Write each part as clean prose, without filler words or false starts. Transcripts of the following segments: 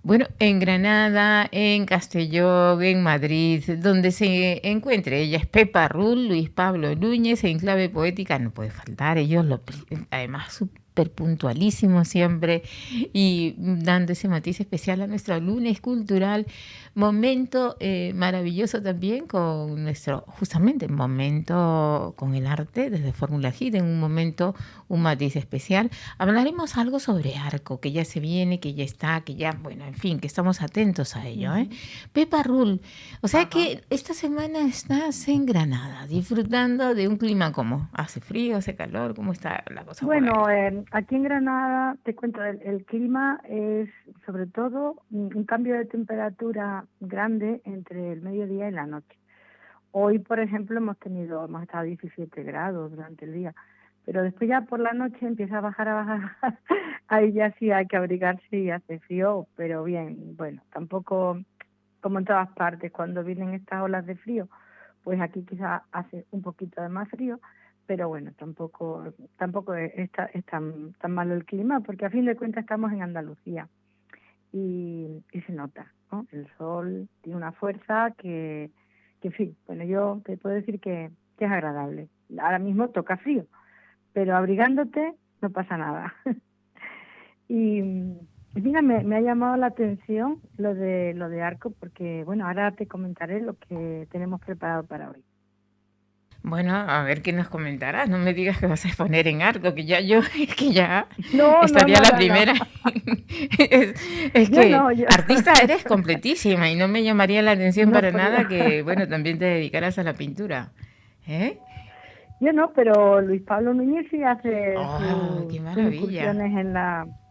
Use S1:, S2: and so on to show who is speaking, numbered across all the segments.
S1: Bueno, en Granada, en Castellón, en Madrid, donde se encuentre. Ella es Pepa Rull, Luis Pablo Núñez, en clave poética no puede faltar. Además, súper puntualísimos siempre y dando ese matiz especial a nuestro lunes cultural. Momento maravilloso también con nuestro, justamente, momento con el arte desde Fórmula Hit, en un momento, un matiz especial. Hablaremos algo sobre Arco, que ya se viene, que ya está, que ya, bueno, en fin, que estamos atentos a ello, ¿eh?
S2: Ujú.
S1: Pepa Rul, o sea
S2: Ajá.
S1: que esta semana estás en Granada, disfrutando de un clima como, ¿hace frío, hace calor? ¿Cómo está la cosa por
S2: Bueno,
S1: ahí?
S2: aquí en Granada, te cuento, el clima es sobre todo un cambio de temperatura grande entre el mediodía y la noche. Hoy, por ejemplo, hemos estado a 17 grados durante el día, pero después ya por la noche empieza a bajar. Ahí ya sí hay que abrigarse y hace frío, pero bien, bueno, tampoco como en todas partes, cuando vienen estas olas de frío, pues aquí quizás hace un poquito de más frío, pero bueno, tampoco es tan malo el clima, porque a fin de cuentas estamos en Andalucía y se nota, ¿no? El sol tiene una fuerza que en fin, bueno, yo te puedo decir que es agradable. Ahora mismo toca frío, pero abrigándote no pasa nada. Y mira, me ha llamado la atención lo de Arco, porque bueno, ahora te comentaré lo que tenemos preparado para hoy.
S1: Bueno, a ver qué nos comentarás. No me digas que vas a exponer en Arco, que ya yo, es que ya
S2: No, no,
S1: estaría
S2: no,
S1: la
S2: no, no.
S1: primera. es, es
S2: Yo
S1: que
S2: no, yo
S1: artista eres completísima y no me llamaría la atención
S2: no,
S1: para nada que, bueno, también te dedicaras a la pintura. ¿Eh?
S2: yo no, pero Luis Pablo Núñez sí hace
S1: ¡Oh, qué
S2: sus
S1: maravilla!
S2: incursiones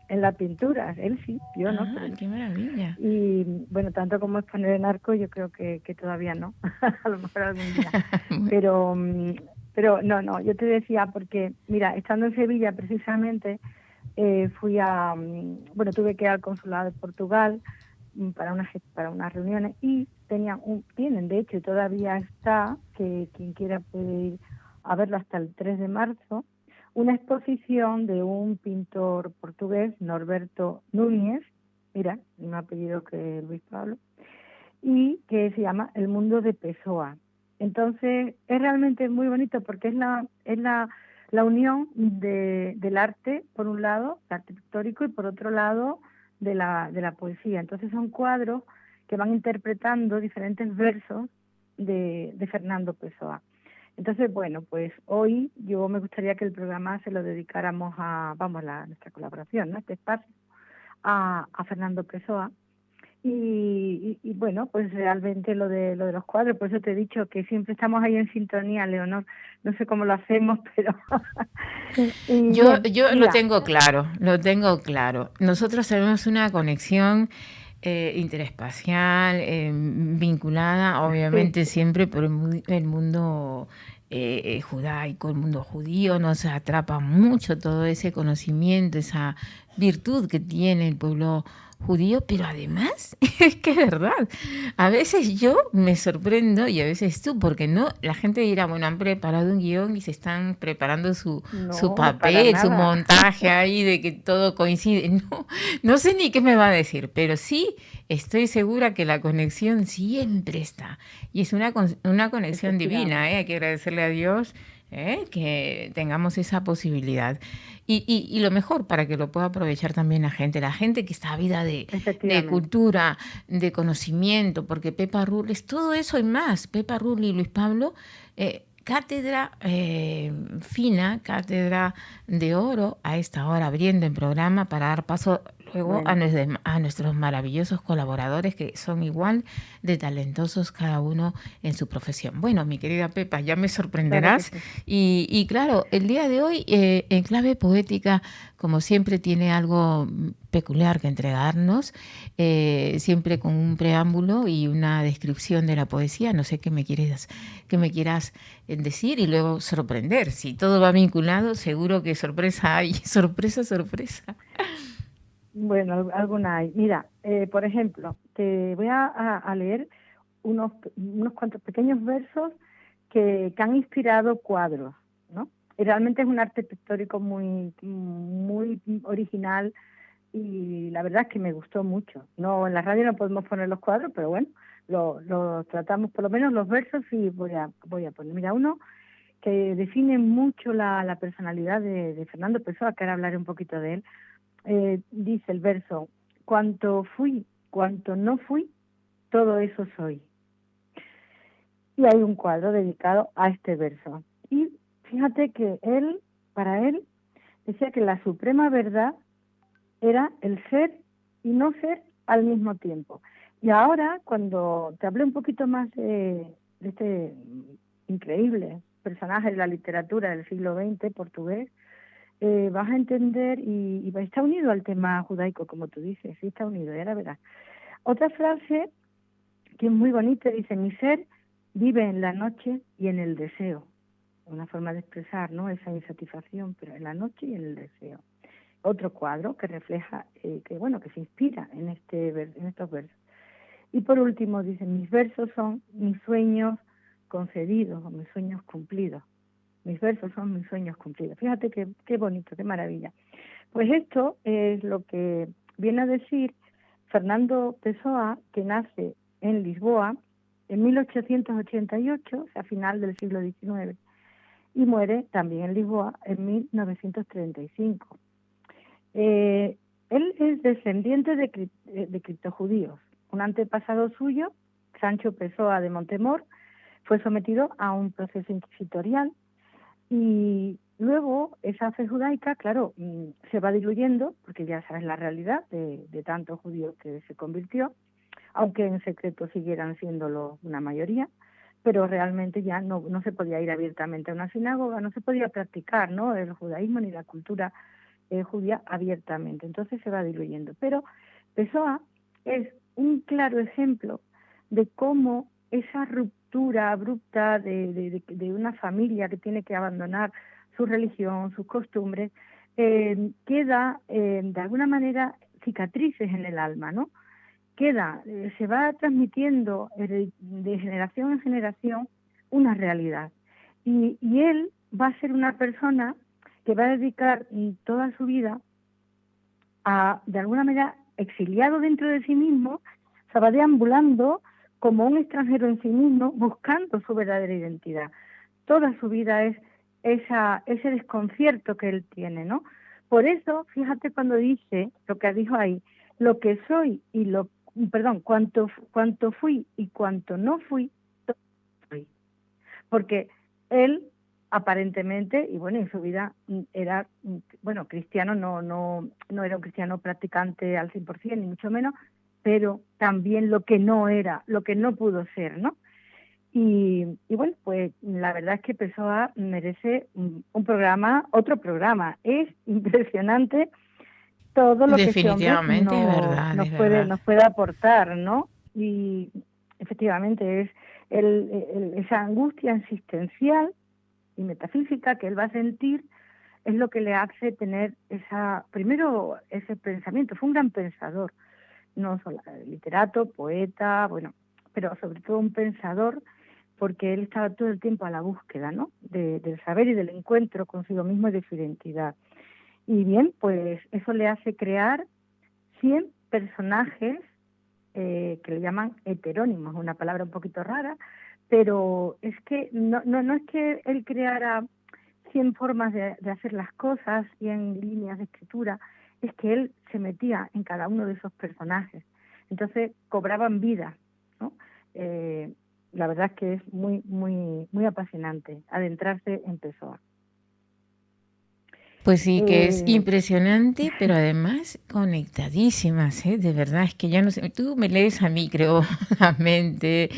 S2: en la pintura. Él sí, yo no, pero
S1: ¡Ah,
S2: él
S1: qué
S2: sí.
S1: maravilla!
S2: Y bueno, tanto como exponer en Arco, yo creo que todavía no. A lo mejor algún día.
S1: Bueno,
S2: Pero, pero no, yo te decía, porque mira, estando en Sevilla precisamente, bueno, tuve que ir al consulado de Portugal para unas reuniones y tienen, de hecho, y todavía está, que quien quiera puede ir a verlo hasta el 3 de marzo, una exposición de un pintor portugués, Norberto Núñez, mira, un apellido que Luis Pablo, y que se llama El mundo de Pessoa. Entonces, es realmente muy bonito porque es la unión del arte, por un lado, el arte pictórico, y por otro lado, de la poesía. Entonces, son cuadros que van interpretando diferentes versos de Fernando Pessoa. Entonces, bueno, pues hoy yo me gustaría que el programa se lo dedicáramos vamos, nuestra colaboración, ¿no? Este espacio, a Fernando Pessoa, bueno, pues realmente lo de los cuadros, por eso te he dicho que siempre estamos ahí en sintonía, Leonor. No sé cómo lo hacemos, pero y
S1: yo,
S2: bien,
S1: yo lo
S2: mira,
S1: tengo claro, lo tengo claro. Nosotros tenemos una conexión interespacial, vinculada
S2: sí,
S1: obviamente siempre por el mundo judaico, el mundo judío, nos atrapa mucho todo ese conocimiento, esa virtud que tiene el pueblo judío, pero además es que es verdad, a veces yo me sorprendo y a veces tú, porque no, la gente dirá, bueno, han preparado un guión y se están preparando su
S2: no, para
S1: papel, su
S2: nada.
S1: montaje ahí de que todo coincide. No, no sé ni qué me va a decir, pero sí estoy segura que la conexión siempre está. Y es una conexión divina, ¿eh?
S2: Efectivamente,
S1: Hay que agradecerle a Dios, que tengamos esa posibilidad. Y lo mejor para que lo pueda aprovechar también la gente que está ávida de
S2: efectivamente.
S1: cultura, de conocimiento, porque Pepa Rull es todo eso y más. Pepa Rull y Luis Pablo, cátedra fina, cátedra de oro a esta hora, abriendo el programa para dar paso luego
S2: Bueno,
S1: a nuestros maravillosos colaboradores que son igual de talentosos cada uno en su profesión. Bueno, mi querida Pepa, ya me
S2: claro que
S1: sorprenderás.
S2: sí.
S1: Y claro, el día de hoy, en clave poética, como siempre, tiene algo peculiar que entregarnos, siempre con un preámbulo y una descripción de la poesía. No sé qué me quieras decir y luego sorprender. Si todo va vinculado, seguro que sorpresa hay. Sorpresa, sorpresa.
S2: Bueno, alguna hay. Mira, por ejemplo, te voy a leer unos cuantos pequeños versos que han inspirado cuadros, ¿no? Y realmente es un arte pictórico muy, muy original y la verdad es que me gustó mucho. No, en la radio no podemos poner los cuadros, pero bueno, lo tratamos, por lo menos los versos sí voy a poner. Mira, uno que define mucho la personalidad de Fernando Pessoa, que ahora hablaré un poquito de él. Dice el verso: cuanto fui, cuanto no fui, todo eso soy. Y hay un cuadro dedicado a este verso. Y fíjate que para él, decía que la suprema verdad era el ser y no ser al mismo tiempo. Y ahora, cuando te hablé un poquito más de este increíble personaje de la literatura del siglo XX portugués, vas a entender y está unido al tema judaico, como tú dices, sí está unido, ya la verás. Otra frase que es muy bonita dice: mi ser vive en la noche y en el deseo. Una forma de expresar, ¿no?, esa insatisfacción, pero en la noche y en el deseo. Otro cuadro que refleja, que se inspira en estos versos. Y por último dice: mis versos son mis sueños concedidos o mis sueños cumplidos. Mis versos son mis sueños cumplidos. Fíjate qué bonito, qué maravilla. Pues esto es lo que viene a decir Fernando Pessoa, que nace en Lisboa en 1888, o sea, a final del siglo XIX, y muere también en Lisboa en 1935. Él es descendiente de criptojudíos. Un antepasado suyo, Sancho Pessoa de Montemor, fue sometido a un proceso inquisitorial y luego esa fe judaica, claro, se va diluyendo, porque ya sabes la realidad de tantos judíos que se convirtió, aunque en secreto siguieran siéndolo una mayoría, pero realmente ya no se podía ir abiertamente a una sinagoga, no se podía practicar, ¿no?, el judaísmo ni la cultura judía abiertamente. Entonces se va diluyendo. Pero Pessoa es un claro ejemplo de cómo esa ruptura abrupta de una familia que tiene que abandonar su religión, sus costumbres, queda de alguna manera cicatrices en el alma, ¿no? Se va transmitiendo de generación en generación una realidad. Y él va a ser una persona que va a dedicar toda su vida a, de alguna manera, exiliado dentro de sí mismo, se va deambulando como un extranjero en sí mismo, buscando su verdadera identidad. Toda su vida es ese desconcierto que él tiene, ¿no? Por eso, fíjate cuando dice lo que dijo ahí: lo que soy y cuanto fui y cuanto no fui, todo soy. Porque él aparentemente, y bueno, en su vida era, bueno, cristiano, no era un cristiano practicante al 100%, ni mucho menos, pero también lo que no era, lo que no pudo ser, ¿no? Y bueno, pues la verdad es que Pessoa merece otro programa. Es impresionante todo lo que ese hombre
S1: Definitivamente es verdad,
S2: nos
S1: es verdad.
S2: puede aportar, ¿no? Y efectivamente es esa angustia existencial y metafísica que él va a sentir, es lo que le hace tener primero ese pensamiento. Fue un gran pensador, no solo literato, poeta, bueno, pero sobre todo un pensador, porque él estaba todo el tiempo a la búsqueda, ¿no?, del saber y del encuentro consigo mismo y de su identidad. Y bien, pues eso le hace crear 100 personajes que le llaman heterónimos, una palabra un poquito rara, pero es que no es que él creara 100 formas de hacer las cosas, 100 líneas de escritura, es que él se metía en cada uno de esos personajes. Entonces cobraban vida, ¿no? La verdad es que es muy, muy, muy apasionante adentrarse en Pessoa.
S1: Pues sí, que es impresionante, pero además conectadísimas, ¿eh? De verdad, es que ya no sé, tú me lees a mí, creo, la mente,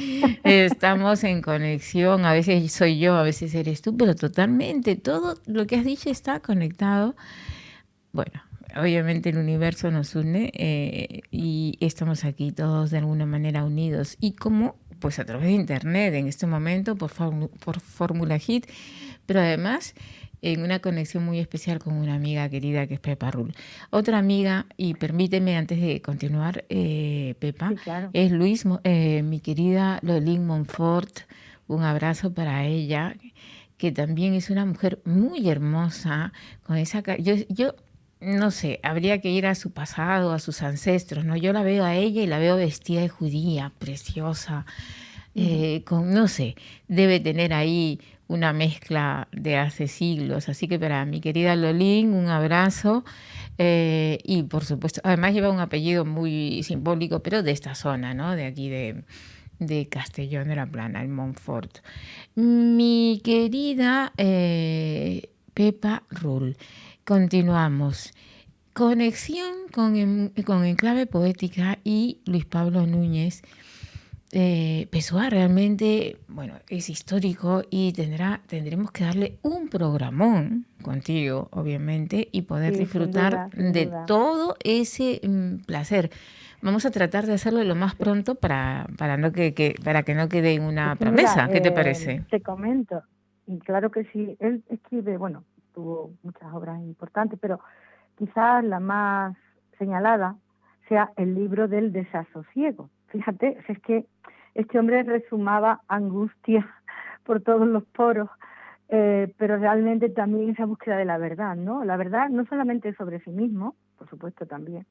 S1: estamos en conexión, a veces soy yo, a veces eres tú, pero totalmente, todo lo que has dicho está conectado. Bueno, obviamente el universo nos une y estamos aquí todos de alguna manera unidos. ¿Y cómo? Pues a través de internet, en este momento, por Fórmula Hit, pero además en una conexión muy especial con una amiga querida que es Pepa Rull. Otra amiga, y permíteme antes de continuar, Pepa,
S2: Sí, claro.
S1: es mi querida Lolín Montfort. Un abrazo para ella, que también es una mujer muy hermosa, con esa yo no sé, habría que ir a su pasado, a sus ancestros, ¿no? Yo la veo a ella y la veo vestida de judía, preciosa, no sé, debe tener ahí una mezcla de hace siglos. Así que para mi querida Lolín, un abrazo. Y por supuesto, además lleva un apellido muy simbólico, pero de esta zona, ¿no? De aquí de Castellón de la Plana, el Montfort. Mi querida Pepa Rull, continuamos. Conexión con Enclave Poética y Luis Pablo Núñez. Pessoa realmente, bueno, es histórico y tendremos que darle un programón contigo, obviamente, y poder
S2: Sí, sin
S1: disfrutar
S2: duda, sin
S1: de
S2: duda.
S1: todo ese placer. Vamos a tratar de hacerlo lo más pronto para que no quede en
S2: Es
S1: una
S2: que mira,
S1: promesa. ¿Qué te parece?
S2: te comento, y claro que sí, él escribe, bueno, tuvo muchas obras importantes, pero quizás la más señalada sea el libro del desasosiego. Fíjate, es que este hombre resumaba angustia por todos los poros, pero realmente también esa búsqueda de la verdad, ¿no? La verdad no solamente sobre sí mismo, por supuesto también,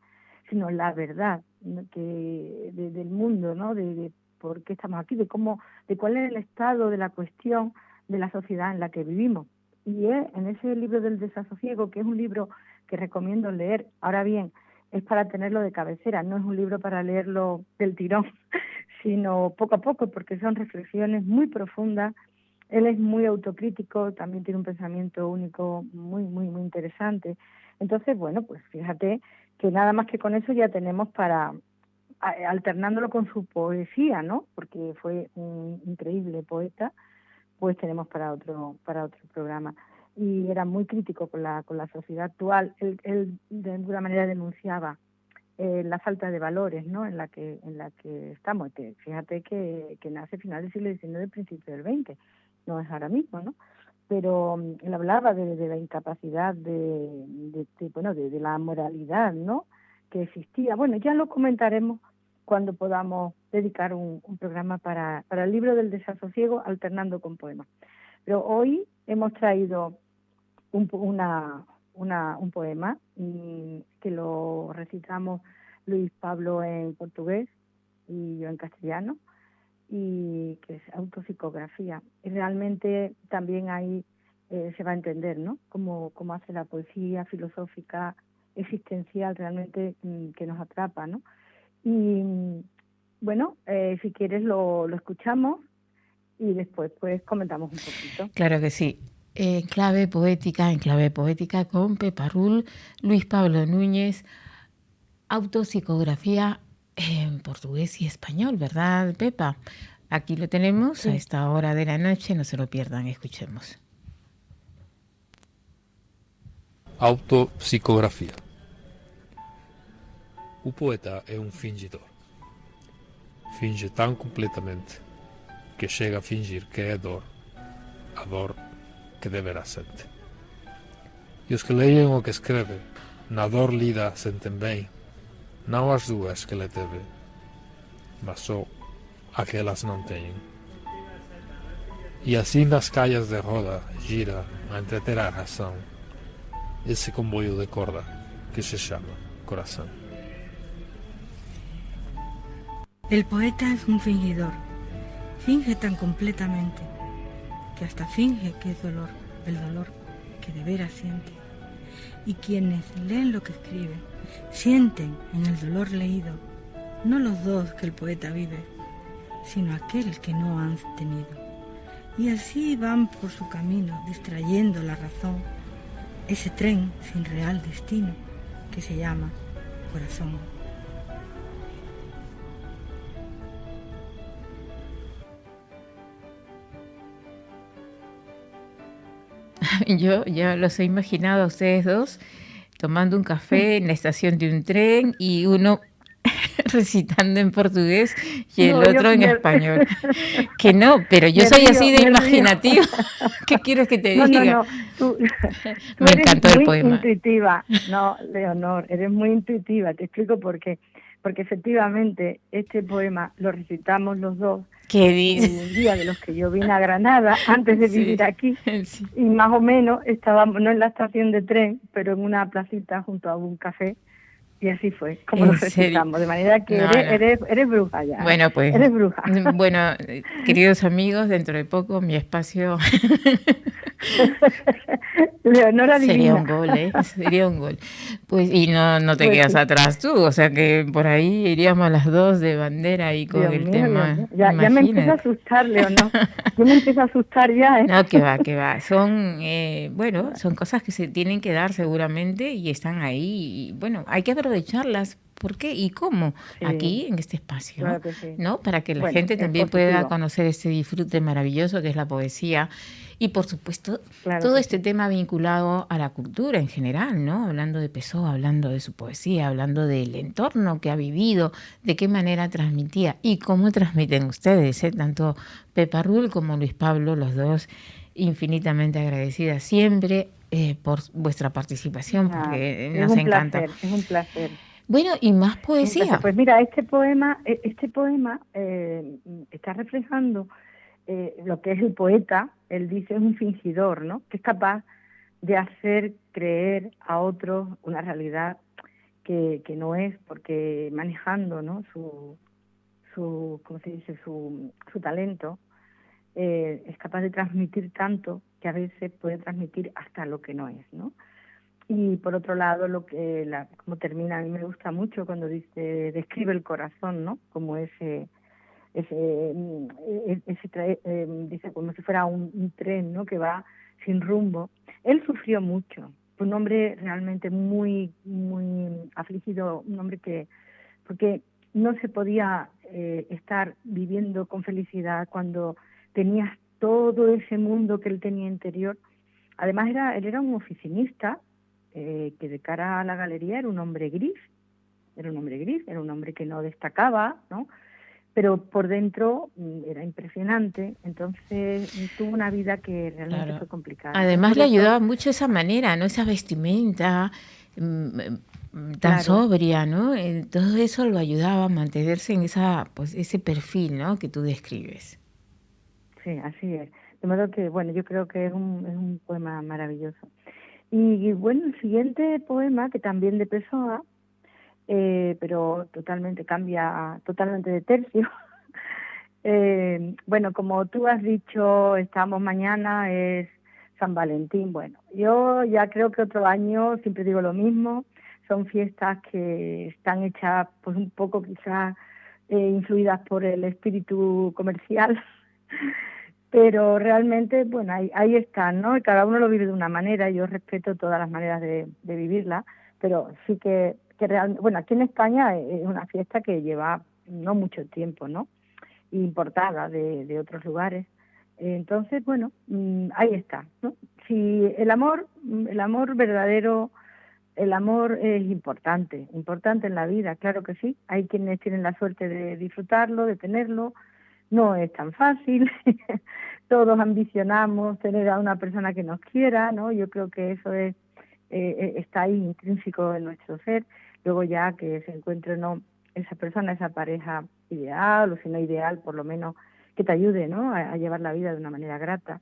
S2: sino la verdad, ¿no? Del mundo, ¿no? De por qué estamos aquí, de cuál es el estado de la cuestión de la sociedad en la que vivimos. Y en ese libro del desasosiego, que es un libro que recomiendo leer, ahora bien, es para tenerlo de cabecera, no es un libro para leerlo del tirón, sino poco a poco, porque son reflexiones muy profundas. Él es muy autocrítico, también tiene un pensamiento único muy interesante. Entonces, bueno, pues fíjate que nada más que con eso ya tenemos para, alternándolo con su poesía, ¿no? Porque fue un increíble poeta, pues tenemos para otro programa. Y era muy crítico con la sociedad actual. Él de alguna manera denunciaba la falta de valores, ¿no? En la que estamos. Fíjate que nace a finales del siglo XIX, principio del XX, no es ahora mismo, ¿no? Pero él hablaba de la incapacidad de la moralidad, ¿no? Que existía. Bueno, ya lo comentaremos cuando podamos dedicar un programa para el libro del desasosiego alternando con poemas. Pero hoy hemos traído un poema que lo recitamos Luis Pablo en portugués y yo en castellano, y que es autopsicografía. Y realmente también ahí se va a entender, ¿no? Cómo hace la poesía filosófica, existencial, realmente que nos atrapa, ¿no? Y bueno, si quieres lo escuchamos y después pues comentamos un poquito.
S1: Claro que sí. En clave poética con Pepa Rull, Luis Pablo Núñez, autopsicografía en portugués y español, ¿verdad, Pepa? Aquí lo tenemos a
S2: Sí.
S1: esta hora de la noche, no se lo pierdan, escuchemos.
S3: Autopsicografia. O poeta é um fingidor. Finge tão completamente que chega a fingir que é a dor que deverá sente. E os que leem o que escreve, na dor lida sentem bem, não as duas que le teve, mas só aquelas não têm. E assim nas calhas de roda gira a entreter a razão esse comboio de corda que se chama coração.
S4: El poeta es un fingidor. Finge tan completamente que hasta finge que es dolor, el dolor que de veras siente. Y quienes leen lo que escribe, sienten en el dolor leído no los dos que el poeta vive, sino aquel que no han tenido. Y así van por su camino, distrayendo la razón, ese tren sin real destino que se llama corazón.
S1: Yo ya los he imaginado a ustedes dos tomando un café en la estación de un tren y uno recitando en portugués y el otro en español. Que no, pero yo soy así de imaginativa. ¿Qué quieres que te diga?
S2: No, tú
S1: Me encantó el
S2: muy
S1: poema.
S2: intuitiva. No, Leonor, eres muy intuitiva. Te explico por qué. porque efectivamente este poema lo recitamos los dos
S1: ¿Qué dices?
S2: un día de los que yo vine a Granada antes de vivir aquí,
S1: Sí.
S2: y más o menos estábamos no en la estación de tren, pero en una placita junto a un café, y así fue como lo
S1: ¿En serio?
S2: recitamos, de manera que
S1: No,
S2: eres bruja ya.
S1: Bueno, pues,
S2: eres bruja.
S1: Bueno, queridos amigos, dentro de poco mi espacio
S2: Leonora
S1: sería
S2: divina.
S1: un gol, ¿eh? Sería un gol. Pues, y no te
S2: Pues
S1: quedas
S2: sí.
S1: atrás tú, o sea que por ahí iríamos las dos de bandera y con
S2: Dios
S1: el
S2: mío,
S1: tema,
S2: Dios mío. Ya me empiezo a
S1: imagínate.
S2: asustar, Leonor. Yo me empiezo a asustar ya, ¿eh?
S1: No, que va. Son, bueno, son cosas que se tienen que dar seguramente y están ahí. Y bueno, hay que aprovecharlas. ¿Por qué y cómo?
S2: Sí,
S1: Aquí, en este espacio,
S2: claro que sí.
S1: ¿no? Para que la
S2: Bueno,
S1: gente
S2: es
S1: también pueda
S2: positivo.
S1: conocer este disfrute maravilloso que es la poesía. Y por supuesto,
S2: Claro
S1: todo
S2: que
S1: este
S2: sí.
S1: tema vinculado a la cultura en general, ¿no? Hablando de Pessoa, hablando de su poesía, hablando del entorno que ha vivido, de qué manera transmitía y cómo transmiten ustedes, ¿eh? Tanto Pepa Rull como Luis Pablo, los dos infinitamente agradecidas siempre por vuestra participación,
S2: Ah,
S1: porque
S2: es
S1: nos
S2: un
S1: encanta.
S2: placer, es un placer.
S1: Bueno, y más
S2: Un placer.
S1: poesía.
S2: Pues mira, este poema está reflejando lo que es el poeta. Él dice es un fingidor, ¿no? Que es capaz de hacer creer a otros una realidad que no es, porque manejando, ¿no? ¿Cómo se dice? Su talento, es capaz de transmitir tanto que a veces puede transmitir hasta lo que no es, ¿no? Y por otro lado, como termina, a mí me gusta mucho cuando describe el corazón, ¿no? Como dice como si fuera un tren, ¿no? Que va sin rumbo. Él sufrió mucho, fue un hombre realmente muy, muy afligido, un hombre porque no se podía estar viviendo con felicidad cuando tenías todo ese mundo que él tenía interior. Además él era un oficinista, que de cara a la galería era un hombre gris, era un hombre que no destacaba, ¿no? Pero por dentro era impresionante, entonces tuvo una vida que realmente
S1: Claro.
S2: fue complicada.
S1: Además
S2: Por
S1: le
S2: eso,
S1: ayudaba mucho esa manera, ¿no? Esa vestimenta tan
S2: claro,
S1: sobria, ¿no? Todo eso lo ayudaba a mantenerse en ese perfil, ¿no? Que tú describes.
S2: sí, así es. De modo que, bueno, yo creo que es un poema maravilloso. Y bueno, el siguiente poema, que también de Pessoa, pero cambia totalmente de tercio. Bueno, como tú has dicho, estamos mañana, es San Valentín. Bueno, yo ya creo que otro año, siempre digo lo mismo, son fiestas que están hechas pues un poco quizás influidas por el espíritu comercial, pero realmente, bueno, ahí están, ¿no? Y cada uno lo vive de una manera, yo respeto todas las maneras de vivirla, pero sí que realmente, bueno, aquí en España es una fiesta que lleva no mucho tiempo, ¿no? Importada de otros lugares. Entonces, bueno, ahí está, ¿no? Si el amor verdadero, el amor es importante en la vida, claro que sí. Hay quienes tienen la suerte de disfrutarlo, de tenerlo. No es tan fácil. Todos ambicionamos tener a una persona que nos quiera, ¿no? Yo creo que eso está ahí intrínseco en nuestro ser. Luego ya que se encuentre no esa persona, esa pareja ideal, o si no ideal, por lo menos que te ayude, ¿no? A llevar la vida de una manera grata,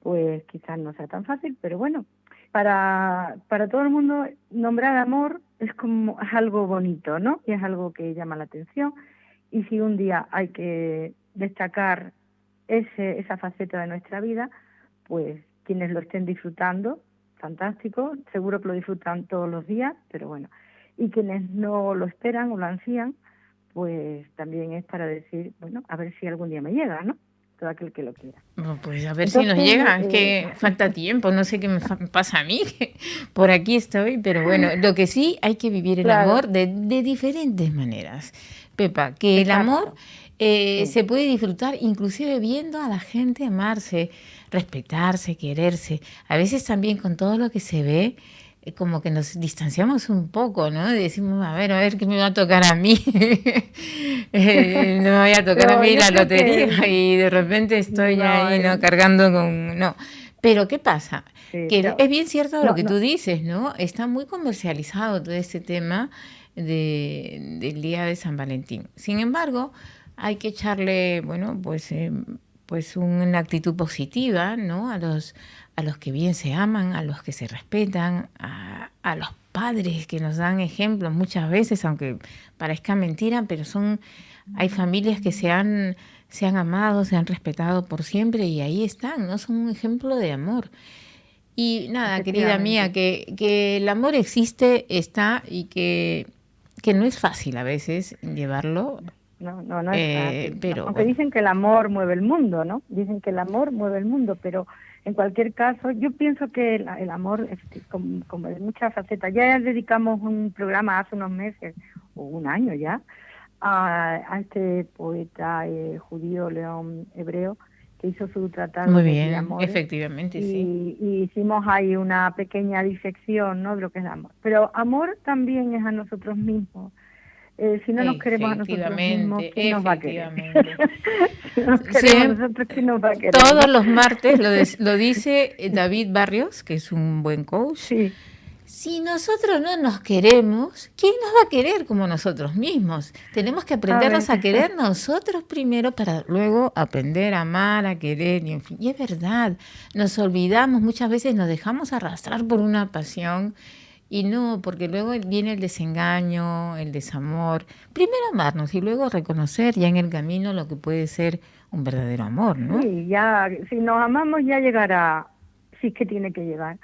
S2: pues quizás no sea tan fácil, pero bueno, para todo el mundo nombrar amor es algo bonito, ¿no? Y es algo que llama la atención. Y si un día hay que destacar esa faceta de nuestra vida, pues quienes lo estén disfrutando, fantástico, seguro que lo disfrutan todos los días, pero bueno, y quienes no lo esperan o lo ansían, pues también es para decir, bueno, a ver si algún día me llega, ¿no? Todo aquel que lo quiera.
S1: Bueno, pues a ver
S2: Entonces,
S1: si nos llega, es que falta tiempo, no sé qué me pasa a mí, que por aquí estoy, pero bueno, lo que sí hay que vivir el
S2: claro,
S1: amor de diferentes maneras. Pepa, que el
S2: exacto,
S1: amor se puede disfrutar inclusive viendo a la gente amarse, respetarse, quererse. A veces también con todo lo que se ve, como que nos distanciamos un poco, ¿no? Decimos, a ver qué me va a tocar a mí. No me vaya a tocar
S2: pero
S1: a mí
S2: yo
S1: la
S2: creo
S1: lotería y de repente estoy
S2: no,
S1: ahí, ¿no? Cargando con... No. Pero ¿qué pasa?
S2: sí,
S1: Que
S2: pero
S1: es bien cierto lo que
S2: no,
S1: tú dices, ¿no? Está muy comercializado todo este tema del día de San Valentín. Sin embargo, hay que echarle, pues una actitud positiva, ¿no? A los que bien se aman, a los que se respetan, a los padres que nos dan ejemplos muchas veces, aunque parezca mentira, pero hay familias que se han amado, se han respetado por siempre y ahí están, ¿no? Son un ejemplo de amor. Y nada, querida mía, que el amor existe, está, y que no es fácil a veces llevarlo.
S2: No es fácil.
S1: Pero
S2: aunque dicen que el amor mueve el mundo, ¿no? Dicen que el amor mueve el mundo, pero en cualquier caso, yo pienso que el amor, como de muchas facetas, ya dedicamos un programa hace unos meses, o un año ya, a este poeta judío León Hebreo, que hizo su tratado
S1: muy
S2: de
S1: bien,
S2: amor.
S1: efectivamente, sí.
S2: Y hicimos ahí una pequeña disección, ¿no?, de lo que es el amor. Pero amor también es a nosotros mismos. Si no nos queremos a nosotros mismos, ¿quién nos va a querer? Si no nos queremos a nosotros, ¿quién nos va a querer?
S1: Todos los martes lo dice David Barrios, que es un buen coach.
S2: Sí.
S1: Si nosotros no nos queremos, ¿quién nos va a querer como nosotros mismos? Tenemos que aprendernos a querer nosotros primero para luego aprender a amar, a querer, y en fin. Y es verdad, nos olvidamos, muchas veces nos dejamos arrastrar por una pasión y no, porque luego viene el desengaño, el desamor. Primero amarnos y luego reconocer ya en el camino lo que puede ser un verdadero amor, ¿no?
S2: Sí, ya, si nos amamos ya llegará, sí es que tiene que llegar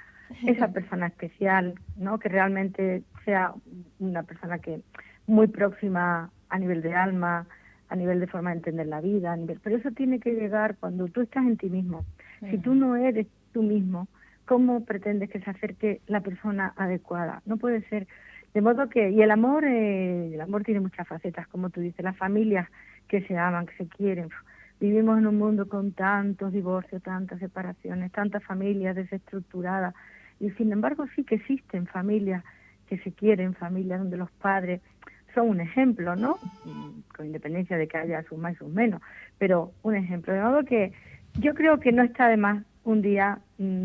S2: esa persona especial, ¿no? Que realmente sea una persona que muy próxima a nivel de alma, a nivel de forma de entender la vida, pero eso tiene que llegar cuando tú estás en ti mismo. Si tú no eres tú mismo, ¿cómo pretendes que se acerque la persona adecuada? No puede ser. De modo que, y el amor tiene muchas facetas, como tú dices, las familias que se aman, que se quieren. Vivimos en un mundo con tantos divorcios, tantas separaciones, tantas familias desestructuradas, y sin embargo sí que existen familias que se quieren, familias donde los padres son un ejemplo, ¿no? Con independencia de que haya sus más y sus menos, pero un ejemplo. De modo que yo creo que no está de más un día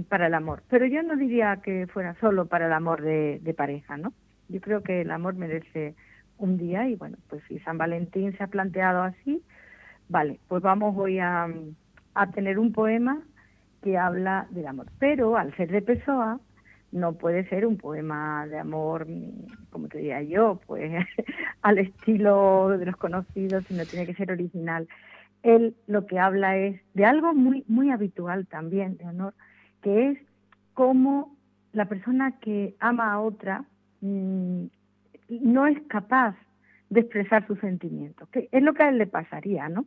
S2: para el amor, pero yo no diría que fuera solo para el amor de pareja, ¿no? Yo creo que el amor merece un día, y bueno, pues si San Valentín se ha planteado así, vale, pues vamos hoy a tener un poema que habla del amor. Pero al ser de Pessoa, no puede ser un poema de amor, como te diría yo, pues al estilo de los conocidos, sino tiene que ser original. Él lo que habla es de algo muy, muy habitual también, Leonor, que es cómo la persona que ama a otra no es capaz de expresar sus sentimientos, que es lo que a él le pasaría, ¿no?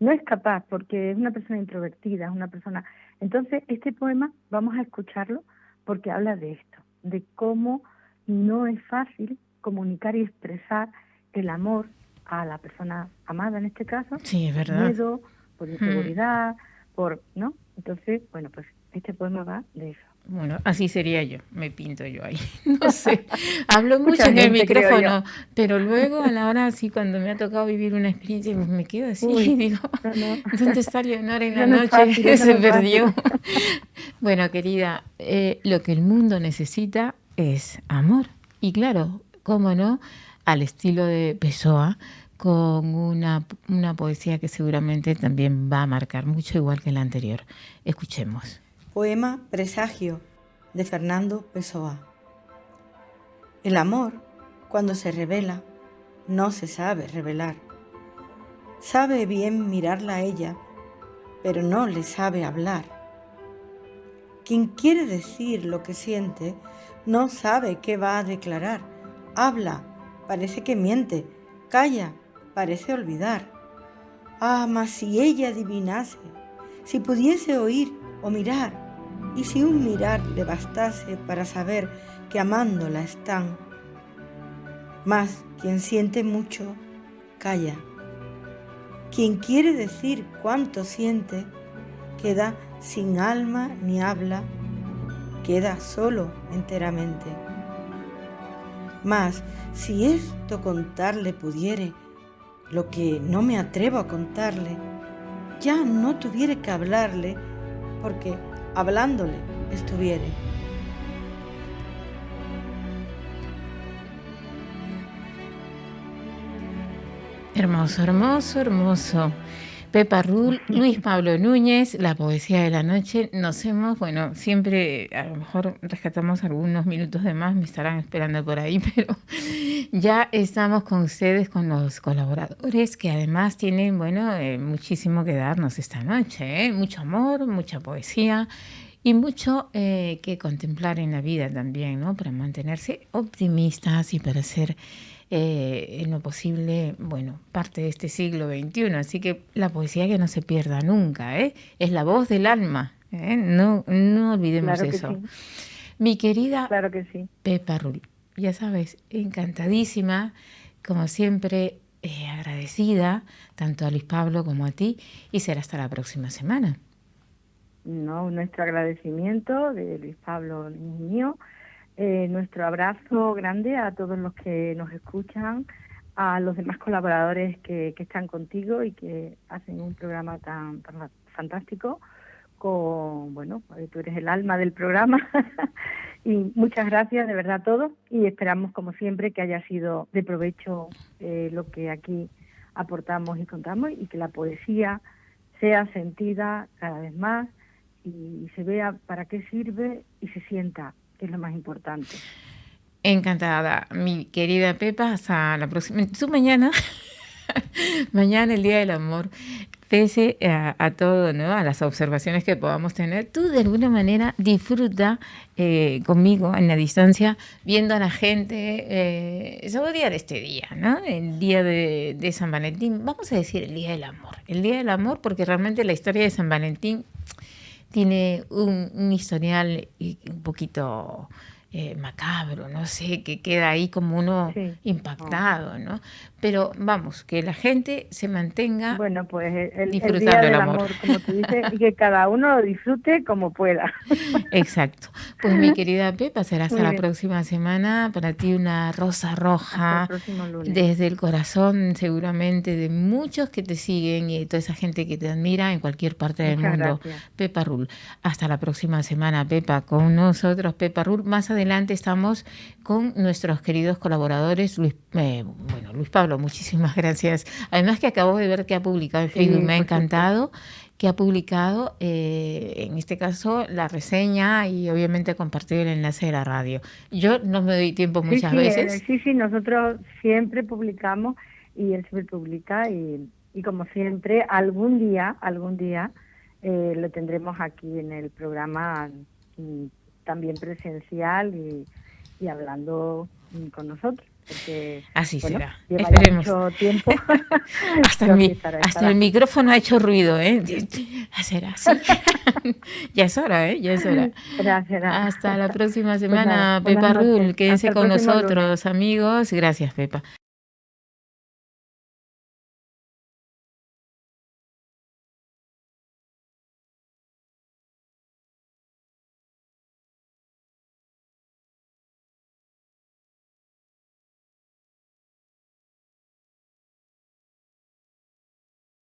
S2: No es capaz porque es una persona introvertida, es una persona... Entonces, este poema vamos a escucharlo porque habla de esto, de cómo no es fácil comunicar y expresar el amor a la persona amada en este caso.
S1: Sí, es verdad.
S2: Por miedo, por inseguridad, ¿no? Entonces, bueno, pues este poema va de eso.
S1: Bueno, así sería yo, me pinto yo ahí, no sé, hablo mucho en el micrófono, pero luego a la hora, sí, cuando me ha tocado vivir una experiencia, me quedo así y digo, ¿dónde está Leonor en la noche?
S2: Fácil,
S1: se perdió. Bueno, querida, lo que el mundo necesita es amor, y claro, cómo no, al estilo de Pessoa, con una poesía que seguramente también va a marcar mucho, igual que la anterior. Escuchemos.
S5: Poema Presagio, de Fernando Pessoa. El amor, cuando se revela, no se sabe revelar. Sabe bien mirarla a ella, pero no le sabe hablar. Quien quiere decir lo que siente, no sabe qué va a declarar. Habla, parece que miente. Calla, parece olvidar. Ah, mas si ella adivinase, si pudiese oír o mirar, y si un mirar le bastase para saber que amándola están. Mas quien siente mucho, calla. Quien quiere decir cuánto siente, queda sin alma ni habla, queda solo enteramente. Mas si esto contarle pudiere, lo que no me atrevo a contarle, ya no tuviere que hablarle, porque hablándole estuviere.
S1: Hermoso, hermoso, hermoso. Pepa Rull, Luis Pablo Núñez, la poesía de la noche. Nos hemos, bueno, siempre a lo mejor rescatamos algunos minutos de más, me estarán esperando por ahí, pero ya estamos con ustedes, con los colaboradores que además tienen, bueno, muchísimo que darnos esta noche, ¿eh? Mucho amor, mucha poesía y mucho que contemplar en la vida también, ¿no? Para mantenerse optimistas y para ser en lo posible, bueno, parte de este siglo XXI. Así que la poesía que no se pierda nunca, ¿eh? Es la voz del alma, ¿eh? No olvidemos
S2: Claro que
S1: eso.
S2: sí.
S1: Mi querida
S2: Claro que sí.
S1: Pepa Rull, ya sabes, encantadísima, como siempre, agradecida tanto a Luis Pablo como a ti, y será hasta la próxima semana.
S2: No, nuestro agradecimiento de Luis Pablo y mío. Nuestro abrazo grande a todos los que nos escuchan, a los demás colaboradores que están contigo y que hacen un programa tan fantástico. Bueno, tú eres el alma del programa. Y muchas gracias de verdad a todos y esperamos como siempre que haya sido de provecho lo que aquí aportamos y contamos y que la poesía sea sentida cada vez más y se vea para qué sirve y se sienta, que es lo más importante.
S1: Encantada, mi querida Pepa, hasta la próxima. Tú mañana, mañana el Día del Amor, pese a todo, ¿no? A las observaciones que podamos tener, tú de alguna manera disfruta conmigo en la distancia, viendo a la gente saborear este día, ¿no? El día de San Valentín, vamos a decir el Día del Amor. El Día del Amor porque realmente la historia de San Valentín tiene un historial un poquito macabro, no sé, que queda ahí como uno impactado, ¿no? Pero vamos, que la gente se mantenga
S2: bueno, pues el
S1: disfrutando
S2: Día
S1: del
S2: del
S1: amor,
S2: como tú dices, y que cada uno lo disfrute como pueda.
S1: Exacto. Pues mi querida Pepa, será hasta
S2: Muy
S1: la
S2: bien.
S1: próxima semana. Para ti una rosa roja
S2: Hasta el próximo lunes.
S1: desde el corazón seguramente de muchos que te siguen y de toda esa gente que te admira en cualquier parte del
S2: Muchas
S1: mundo.
S2: gracias.
S1: Pepa Rull. Hasta la próxima semana, Pepa, con nosotros, Pepa Rull. Más adelante estamos con nuestros queridos colaboradores, Luis Pablo, muchísimas gracias. Además que acabo de ver que ha publicado en Facebook, me ha encantado, que ha publicado, en este caso, la reseña y obviamente ha compartido el enlace de la radio. Yo no me doy tiempo muchas veces.
S2: Sí, nosotros siempre publicamos y él siempre publica y como siempre, algún día lo tendremos aquí en el programa también presencial y hablando con nosotros. Porque,
S1: así
S2: bueno,
S1: será.
S2: Lleva
S1: Esperemos.
S2: ya mucho tiempo.
S1: Hasta el micrófono ha hecho ruido, ¿eh? Será así. Ya es hora, ¿eh? Ya es hora.
S2: Será.
S1: Hasta la próxima semana,
S2: Pues nada,
S1: Pepa Rull. Quédense
S2: hasta el
S1: con
S2: próximo
S1: nosotros,
S2: lunes.
S1: amigos. Gracias, Pepa.